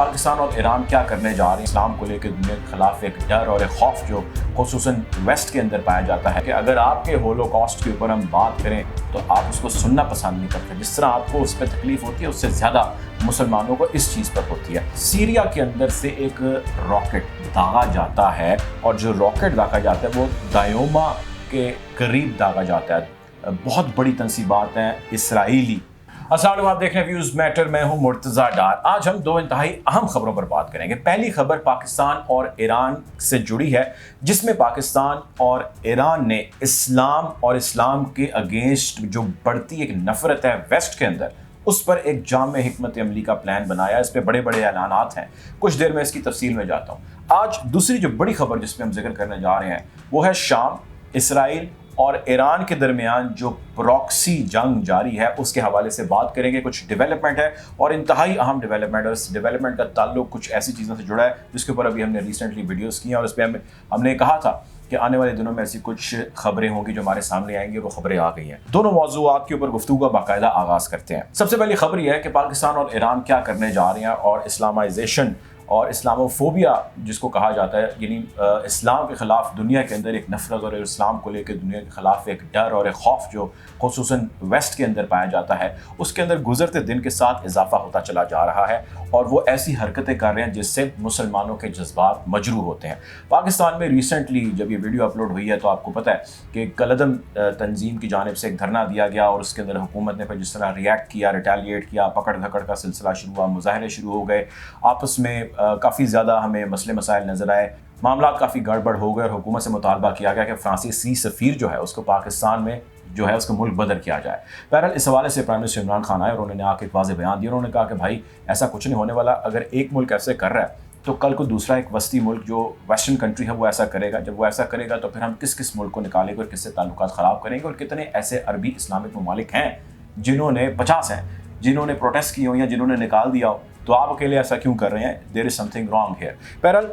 پاکستان اور ایران کیا کرنے جا رہے ہیں اسلام کو لے کے دنیا کے خلاف ایک ڈر اور ایک خوف جو خصوصاً ویسٹ کے اندر پایا جاتا ہے کہ اگر آپ کے ہولوکاسٹ کے اوپر ہم بات کریں تو آپ اس کو سننا پسند نہیں کرتے. جس طرح آپ کو اس پہ تکلیف ہوتی ہے اس سے زیادہ مسلمانوں کو اس چیز پر ہوتی ہے. سیریا کے اندر سے ایک راکٹ داغا جاتا ہے اور جو راکٹ داغا جاتا ہے وہ دایوما کے قریب داغا جاتا ہے. بہت بڑی تنصیبات ہیں اسرائیلی. السلام علیکم، آپ دیکھ رہے ہیں ویوز میٹر، میں ہوں مرتضی ڈار. آج ہم دو انتہائی اہم خبروں پر بات کریں گے. پہلی خبر پاکستان اور ایران سے جڑی ہے جس میں پاکستان اور ایران نے اسلام اور اسلام کے اگینسٹ جو بڑھتی ایک نفرت ہے ویسٹ کے اندر اس پر ایک جامع حکمت عملی کا پلان بنایا. اس پہ بڑے بڑے اعلانات ہیں، کچھ دیر میں اس کی تفصیل میں جاتا ہوں. آج دوسری جو بڑی خبر جس پہ ہم ذکر کرنے جا رہے ہیں وہ ہے شام، اسرائیل اور ایران کے درمیان جو پراکسی جنگ جاری ہے اس کے حوالے سے بات کریں گے. کچھ ڈیولپمنٹ ہے اور انتہائی اہم ڈیولپمنٹ، اور اس ڈیولپمنٹ کا تعلق کچھ ایسی چیزوں سے جڑا ہے جس کے اوپر ابھی ہم نے ریسنٹلی ویڈیوز کی ہیں اور اس پہ ہم نے کہا تھا کہ آنے والے دنوں میں ایسی کچھ خبریں ہوں گی جو ہمارے سامنے آئیں گی، اور وہ خبریں آ گئی ہیں. دونوں موضوعات کے اوپر گفتگو کا باقاعدہ آغاز کرتے ہیں. سب سے پہلی خبر یہ ہے کہ پاکستان اور ایران کیا کرنے جا رہے ہیں اور اسلامائزیشن اور اسلاموفوبیا جس کو کہا جاتا ہے، یعنی اسلام کے خلاف دنیا کے اندر ایک نفرت اور اسلام کو لے کے دنیا کے خلاف ایک ڈر اور ایک خوف جو خصوصاً ویسٹ کے اندر پایا جاتا ہے، اس کے اندر گزرتے دن کے ساتھ اضافہ ہوتا چلا جا رہا ہے اور وہ ایسی حرکتیں کر رہے ہیں جس سے مسلمانوں کے جذبات مجروح ہوتے ہیں. پاکستان میں ریسنٹلی جب یہ ویڈیو اپلوڈ ہوئی ہے تو آپ کو پتہ ہے کہ کالعدم تنظیم کی جانب سے ایک دھرنا دیا گیا اور اس کے اندر حکومت نے پھر جس طرح ریئیکٹ کیا، ریٹیلیٹ کیا، پکڑ دھکڑ کا سلسلہ شروع ہوا، مظاہرے شروع ہو گئے، آپس میں کافی زیادہ ہمیں مسئلے مسائل نظر آئے، معاملات کافی گڑبڑ ہو گئے اور حکومت سے مطالبہ کیا گیا کہ فرانسیسی سفیر جو ہے اس کو پاکستان میں جو ہے اس کو ملک بدر کیا جائے. بہرحال اس حوالے سے پرائم منسٹر عمران خان آئے اور انہوں نے آ کے ایک واضح بیان دیا. انہوں نے کہا کہ بھائی ایسا کچھ نہیں ہونے والا، اگر ایک ملک ایسے کر رہا ہے تو کل کو دوسرا ایک وسطی ملک جو ویسٹرن کنٹری ہے وہ ایسا کرے گا. جب وہ ایسا کرے گا تو پھر ہم کس کس ملک کو نکالیں گے اور کس سے تعلقات خراب کریں گے. اور کتنے ایسے عربی اسلامک ممالک ہیں جنہوں نے 50 ہیں جنہوں نے پروٹیسٹ کی ہو یا جنہوں نے نکال دیا ہو، تو آپ اکیلے ایسا کیوں کر رہے ہیں؟ دیر از سم تھنگ رانگ ہیئر. بہرحال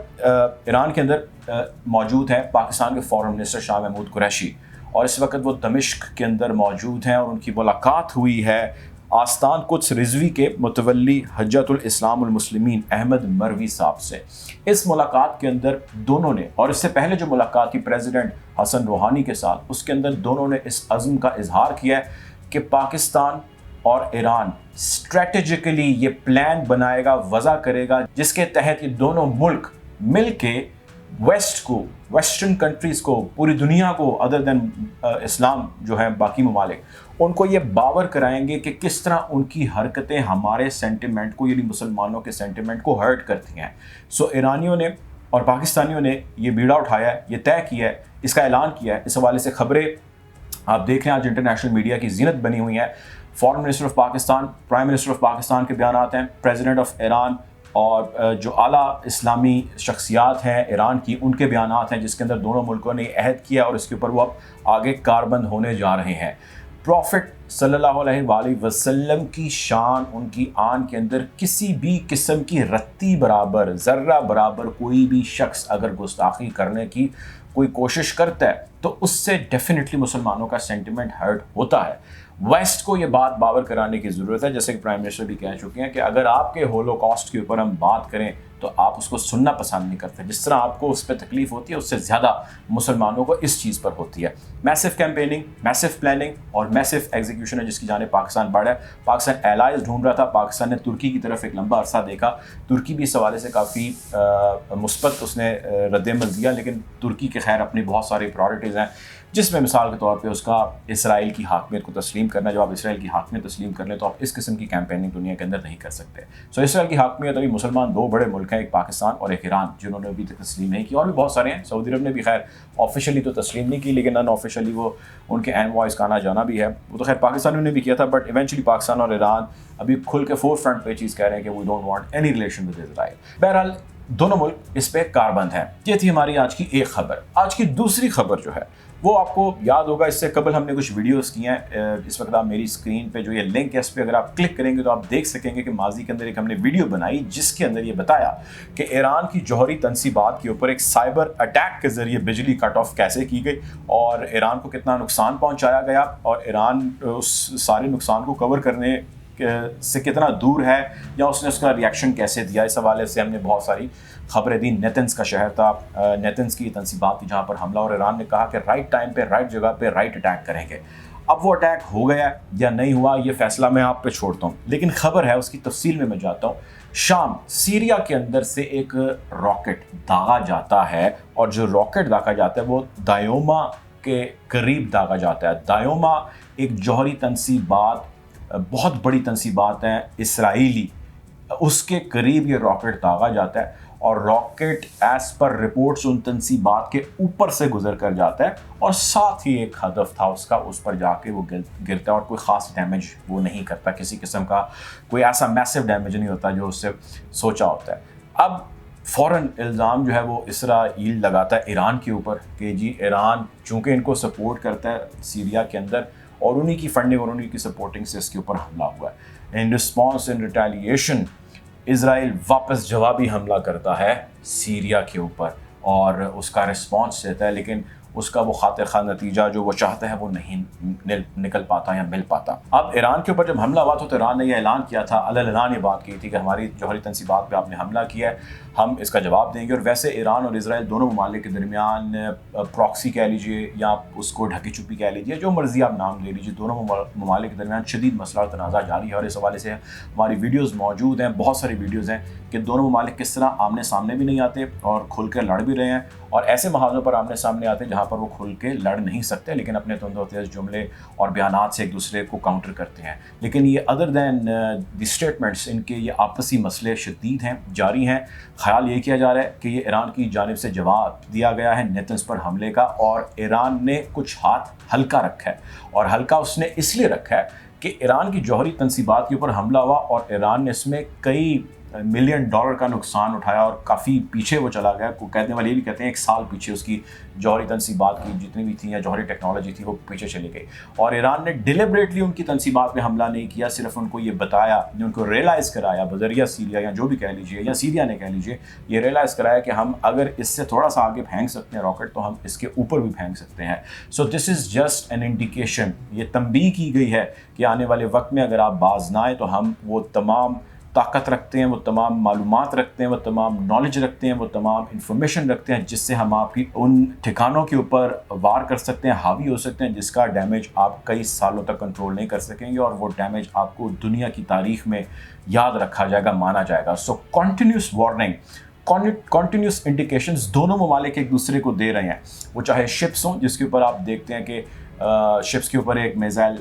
ایران کے اندر موجود ہے پاکستان کے فارن منسٹر شاہ محمود قریشی، اور اس وقت وہ دمشق کے اندر موجود ہیں اور ان کی ملاقات ہوئی ہے آستان قدس رضوی کے متولی حجت الاسلام المسلمین احمد مروی صاحب سے. اس ملاقات کے اندر دونوں نے، اور اس سے پہلے جو ملاقات تھی پریزیڈنٹ حسن روحانی کے ساتھ، اس کے اندر دونوں نے اس عزم کا اظہار کیا ہے کہ پاکستان اور ایران اسٹریٹجیکلی یہ پلان بنائے گا، وضع کرے گا، جس کے تحت یہ دونوں ملک مل کے ویسٹ کو، ویسٹرن کنٹریز کو، پوری دنیا کو ادر دین اسلام جو ہے باقی ممالک، ان کو یہ باور کرائیں گے کہ کس طرح ان کی حرکتیں ہمارے سینٹیمنٹ کو، یعنی مسلمانوں کے سینٹیمنٹ کو ہرٹ کرتی ہیں. سو ایرانیوں نے اور پاکستانیوں نے یہ بیڑا اٹھایا ہے، یہ طے کیا ہے، اس کا اعلان کیا ہے. اس حوالے سے خبریں آپ دیکھ رہے ہیں آج انٹرنیشنل میڈیا کی زینت بنی ہوئی ہیں. Foreign minister of Pakistan, prime minister of Pakistan کے بیانات ہیں، پریزیڈنٹ آف ایران اور جو اعلیٰ اسلامی شخصیات ہیں ایران کی، ان کے بیانات ہیں جس کے اندر دونوں ملکوں نے عہد کیا اور اس کے اوپر وہ اب آگے کاربند ہونے جا رہے ہیں. پروفٹ صلی اللہ علیہ وآلہ وسلم کی شان، ان کی آن کے اندر کسی بھی قسم کی رتی برابر، ذرہ برابر کوئی بھی شخص اگر گستاخی کرنے کی کوئی کوشش کرتا ہے تو اس سے ڈیفینیٹلی مسلمانوں کا سینٹیمنٹ ہرٹ ہوتا ہے. ویسٹ کو یہ بات باور کرانے کی ضرورت ہے، جیسے کہ پرائم منسٹر بھی کہہ چکے ہیں کہ اگر آپ کے ہولوکاسٹ کے اوپر ہم بات کریں تو آپ اس کو سننا پسند نہیں کرتے. جس طرح آپ کو اس پہ تکلیف ہوتی ہے اس سے زیادہ مسلمانوں کو اس چیز پر ہوتی ہے. میسو کیمپیننگ، میسو پلاننگ اور میسو ایگزیکیوشن ہے جس کی جانب پاکستان بڑھا ہے. پاکستان ایلائز ڈھونڈ رہا تھا، پاکستان نے ترکی کی طرف ایک لمبا عرصہ دیکھا. ترکی بھی اس حوالے سے کافی مثبت اس نے رد عمل دیا، لیکن ترکی کے خیر اپنی بہت ساری پرائرٹیز ہیں، جس میں مثال کے طور پہ اس کا اسرائیل کی حاکمیت کو تسلیم کرنا. جب آپ اسرائیل کی حاکمیت تسلیم کر لیں تو آپ اس قسم کی کیمپیننگ دنیا کے اندر نہیں کر سکتے. سو اسرائیل کی حاکمیت ابھی مسلمان دو بڑے ملک ہیں، ایک پاکستان اور ایک ایران، جنہوں نے ابھی تک تسلیم نہیں کی، اور بھی بہت سارے ہیں. سعودی عرب نے بھی خیر آفیشلی تو تسلیم نہیں کی، لیکن ان آفیشلی وہ ان کے انوائز کا آنا جانا بھی ہے. وہ تو خیر پاکستانیوں نے بھی کیا تھا، بٹ ایونچولی پاکستان اور ایران ابھی کھل کے فور فرنٹ پہ چیز کہہ رہے ہیں کہ we don't want any relation with Israel. بہرحال دونوں ملک اس پہ کاربند ہیں. یہ تھی ہماری آج کی ایک خبر. آج کی دوسری خبر جو ہے وہ آپ کو یاد ہوگا، اس سے قبل ہم نے کچھ ویڈیوز کی ہیں. اس وقت آپ میری اسکرین پہ جو یہ لنک ہے اس پہ اگر آپ کلک کریں گے تو آپ دیکھ سکیں گے کہ ماضی کے اندر ایک ہم نے ویڈیو بنائی جس کے اندر یہ بتایا کہ ایران کی جوہری تنصیبات کے اوپر ایک سائبر اٹیک کے ذریعے بجلی کٹ آف کیسے کی گئی اور ایران کو کتنا نقصان پہنچایا گیا، اور ایران اس سارے نقصان کو کور کرنے سے کتنا دور ہے یا اس نے اس کا ریئیکشن کیسے دیا. اس حوالے سے ہم نے بہت ساری خبریں دی. نیتنز کا شہر تھا, نیتنز کی تنصیبات تھی جہاں پر حملہ, اور ایران نے کہا کہ رائٹ ٹائم پہ رائٹ جگہ پہ رائٹ اٹیک کریں گے. اب وہ اٹیک ہو گیا یا نہیں ہوا یہ فیصلہ میں آپ پہ چھوڑتا ہوں, لیکن خبر ہے اس کی تفصیل میں جاتا ہوں. شام سیریا کے اندر سے ایک راکٹ داغا جاتا ہے, اور جو راکٹ داغا جاتا ہے وہ دایوما کے قریب داغا جاتا ہے. دایوما ایک جوہری تنصیبات, بہت بڑی تنصیبات ہیں اسرائیلی, اس کے قریب یہ راکٹ داغا جاتا ہے, اور راکٹ ایز پر رپورٹس ان تنصیبات کے اوپر سے گزر کر جاتا ہے, اور ساتھ ہی ایک ہدف تھا اس کا, اس پر جا کے وہ گرتا ہے, اور کوئی خاص ڈیمیج وہ نہیں کرتا, کسی قسم کا کوئی ایسا میسو ڈیمیج نہیں ہوتا جو اس سے سوچا ہوتا ہے. اب فوراً الزام جو ہے وہ اسرائیل لگاتا ہے ایران کے اوپر کہ جی ایران چونکہ ان کو سپورٹ کرتا ہے سیریا کے اندر, اور انہی کی فنڈنگ اور انہی کی سپورٹنگ سے اس کے اوپر حملہ ہوا ہے. ان رسپانس ان ریٹیلیشن اسرائیل واپس جوابی حملہ کرتا ہے سیریا کے اوپر, اور اس کا رسپانس دیتا ہے, لیکن اس کا وہ خاطر خواہ نتیجہ جو وہ چاہتا ہے وہ نہیں نکل پاتا یا مل پاتا. اب ایران کے اوپر جب حملہ ہوا تو ایران نے یہ اعلان کیا تھا, اعلان یہ بات کی تھی کہ ہماری جوہری تنصیبات پہ آپ نے حملہ کیا ہے, ہم اس کا جواب دیں گے. اور ویسے ایران اور اسرائیل دونوں ممالک کے درمیان پراکسی کہہ لیجیے یا اس کو ڈھکی چھپی کہہ لیجیے, جو مرضی آپ نام لے لیجیے, دونوں ممالک کے درمیان شدید مسئلہ اور تنازع جاری ہے. اور اس حوالے سے ہماری ویڈیوز موجود ہیں, بہت ساری ویڈیوز ہیں کہ دونوں ممالک کس طرح آمنے سامنے بھی نہیں آتے اور کھل کے لڑ بھی رہے ہیں, اور ایسے محاذوں پر آمنے سامنے آتے ہیں جہاں پر وہ کھل کے لڑ نہیں سکتے, لیکن اپنے تند و تیز جملے اور بیانات سے ایک دوسرے کو کاؤنٹر کرتے ہیں. لیکن یہ ادر دین دی اسٹیٹمنٹس, ان کے یہ آپسی مسئلے شدید ہیں, جاری ہیں. خیال یہ کیا جا رہا ہے کہ یہ ایران کی جانب سے جواب دیا گیا ہے نیتنز پر حملے کا, اور ایران نے کچھ ہاتھ ہلکا رکھا ہے, اور ہلکا اس نے اس لیے رکھا ہے کہ ایران کی جوہری تنصیبات کے اوپر حملہ ہوا اور ایران نے اس میں کئی $1 ملین کا نقصان اٹھایا, اور کافی پیچھے وہ چلا گیا. کو کہنے والے یہ بھی کہتے ہیں 1 سال پیچھے اس کی جوہری تنصیبات کی جتنی بھی تھیں یا جوہری ٹیکنالوجی تھی وہ پیچھے چلی گئی. اور ایران نے ڈیلیبریٹلی ان کی تنصیبات پہ حملہ نہیں کیا, صرف ان کو یہ بتایا, ان کو ریئلائز کرایا بذریعہ سیریا یا جو بھی کہہ لیجیے, یا سیریا نے کہہ لیجیے, یہ ریئلائز کرایا کہ ہم اگر اس سے تھوڑا سا آگے پھینک سکتے ہیں راکٹ تو ہم اس کے اوپر بھی پھینک سکتے ہیں. سو دس از جسٹ این انڈیکیشن, یہ تنبیہ کی گئی ہے کہ آنے والے وقت میں اگر آپ باز نہ آئیں تو ہم وہ تمام طاقت رکھتے ہیں, وہ تمام معلومات رکھتے ہیں, وہ تمام نالج رکھتے ہیں, وہ تمام انفارمیشن رکھتے ہیں جس سے ہم آپ کی ان ٹھکانوں کے اوپر وار کر سکتے ہیں, حاوی ہو سکتے ہیں, جس کا ڈیمیج آپ کئی سالوں تک کنٹرول نہیں کر سکیں گے, اور وہ ڈیمیج آپ کو دنیا کی تاریخ میں یاد رکھا جائے گا, مانا جائے گا. سو کنٹینیوس وارننگ, کنٹینیوس انڈیکیشنز دونوں ممالک ایک دوسرے کو دے رہے ہیں, وہ چاہے شپس ہوں جس کے اوپر آپ دیکھتے ہیں کہ شپس کے اوپر ایک میزائل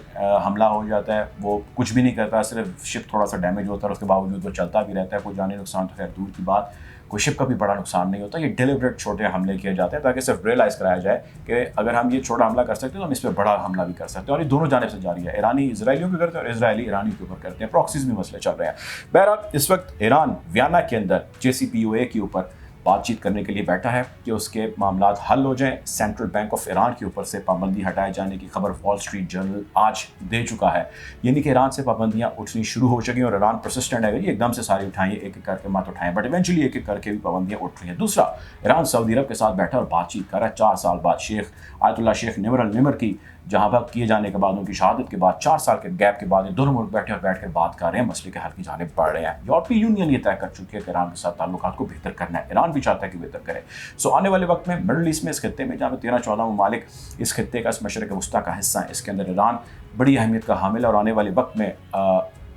حملہ ہو جاتا ہے, وہ کچھ بھی نہیں کرتا, صرف شپ تھوڑا سا ڈیمیج ہوتا ہے, اور اس کے باوجود وہ چلتا بھی رہتا ہے, کوئی جانی نقصان تو خیر دور کی بات, کوئی شپ کا بھی بڑا نقصان نہیں ہوتا. یہ ڈیلیبریٹ چھوٹے حملے کیے جاتے ہیں تاکہ صرف ریئلائز کرایا جائے کہ اگر ہم یہ چھوٹا حملہ کر سکتے ہیں تو ہم اس پہ بڑا حملہ بھی کر سکتے ہیں, اور یہ دونوں جانب سے جاری ہے. ایرانی اسرائیلیوں کے کرتے ہیں اور اسرائیلی ایرانی کے اوپر کرتے ہیں, پراکسیز میں مسئلے چل رہے ہیں. بہرحال اس وقت ایران ویانا کے اندر JCPOA کے اوپر بات چیت کرنے کے لیے بیٹھا ہے کہ اس کے معاملات حل ہو جائیں. سینٹرل بینک آف ایران کے اوپر سے پابندی ہٹائے جانے کی خبر وال اسٹریٹ جرنل آج دے چکا ہے, یعنی کہ ایران سے پابندیاں اٹھنی شروع ہو چکی ہیں, اور ایران پرسسٹنٹ ہے کہ ایک دم سے ساری اٹھائیں, ایک ایک کر کے مت اٹھائیں, بٹ ایونچولی ایک ایک کر کے بھی پابندیاں اٹھ رہی ہیں. دوسرا, ایران سعودی عرب کے ساتھ بیٹھا اور بات چیت کر رہا ہے 4 سال بعد. شیخ آیت اللہ شیخ نمر النمر کی جہاں پر کیے جانے کے بعد, ان کی شہادت کے بعد 4 سال کے گیپ کے بعد یہ دونوں ملک بیٹھے اور بیٹھ کر بات کر رہے ہیں, مسئلے کے حل کی جانب بڑھ رہے ہیں. یورپی یونین یہ طے کر چکی ہے کہ ایران کے ساتھ تعلقات کو بہتر کرنا ہے, ایران بھی چاہتا ہے کہ بہتر کرے. سو آنے والے وقت میں مڈل ایسٹ میں, اس خطے میں جہاں پہ 13-14 ممالک اس خطے کا, اس مشرق وسطیٰ کا حصہ ہیں, اس کے اندر ایران بڑی اہمیت کا حامل ہے, اور آنے والے وقت میں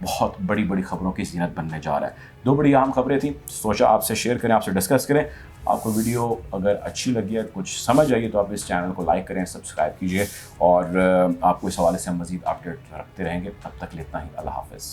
بہت بڑی بڑی خبروں کی زینت بننے جا رہا ہے. 2 بڑی اہم خبریں تھیں, سوچا آپ سے شیئر کریں, آپ سے ڈسکس کریں. آپ کو ویڈیو اگر اچھی لگی ہے, کچھ سمجھ آئی تو آپ اس چینل کو لائک کریں, سبسکرائب کیجیے, اور آپ کو اس حوالے سے ہم مزید اپڈیٹ رکھتے رہیں گے. تب تک اتنا ہی, اللہ حافظ.